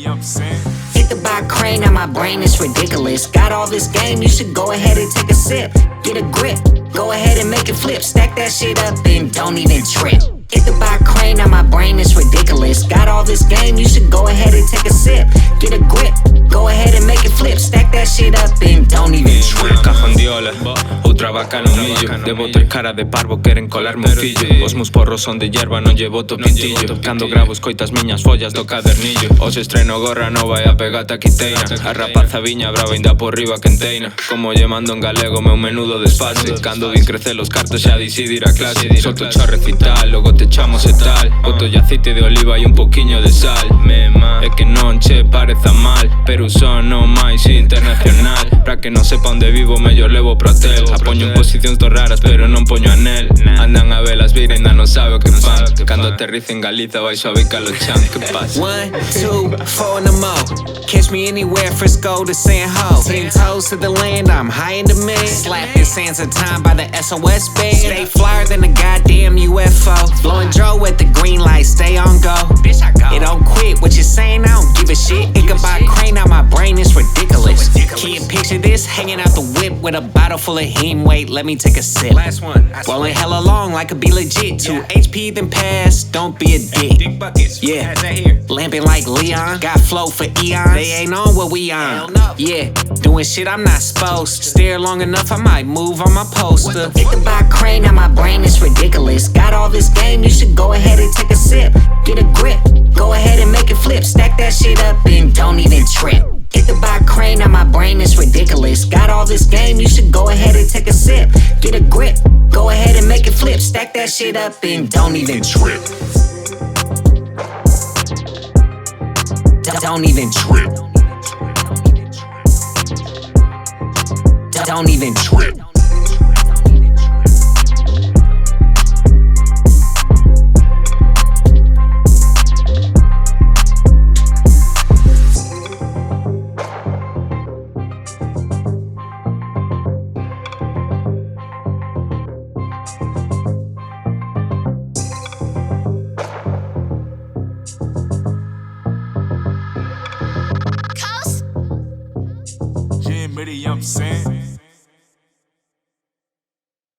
Hit the by crane, now my brain is ridiculous. Got all this game, you should go ahead and take a sip. Get a grip, go ahead and make it flip. Stack that shit up and don't even trip. Hit the by crane, now my brain is ridiculous. Got all this game, you should go ahead and take a sip. Get a grip, go ahead and make it flip. Stack that shit up and don't even trip. Cajondiola, outra vaca no millo. Debo tres caras de parvo, queren colarme un fillo. Os meus porros son de hierba, non llevo topitillo. Cando gravo escoitas miñas follas do cadernillo. Os estreno gorra nova e a pegata quiteina. A rapaza viña brava ainda por riba quenteina. Como lle mando en galego meu menudo desfase. Cando din crecer os cartos xa dixi ir a clase. Solto cho recital, logo te echamos e tal. Boto lle aceite de oliva e un poquiño de sal. É que non che pareza mal, pero son o máis internacional. Pra que non sepa onde vivo, mellor levo pro hotel. Apoño en posicións to raras, pero non poño anel. Andan a velas vir, ainda non sabe o que fan. Cando aterrice en Galiza, baixo a bica lo chan. Que pasa? 1, 2, 4 in the mo. Catch me anywhere, Frisco to San Ho. 10 toes to the land, I'm high in the mid. Slapping sands of time by the SOS band. Stay flyer than a goddamn UFO. Blowing Dro at the green light, stay on go. It don't quit, what you saying, I don't give a shit. Ichabod Crane, now my brain is ridiculous. Kid, picture this, hanging out the whip with a bottle full of heme. Wait, let me take a sip. Last one. Rolling hella long like a be legit. 2 HP then pass, don't be a dick. Dick buckets. Yeah. Pass that here. Lamping like Leon, got flow for eons. They ain't on what we on. Yeah, doing shit I'm not supposed to. Stare long enough, I might move on my poster. Hit the by crane, now my brain is ridiculous. Got all this game, you should go ahead and take a sip. Get a grip, go ahead and make it flip. Stack that shit up and don't even trip. Hit the by crane, now my brain is ridiculous. Got all this game, you should go ahead and take a sip. Get a grip, go ahead and make it flip. Stack that shit up and don't even trip. Don't even trip. Don't even trip. I'm saying.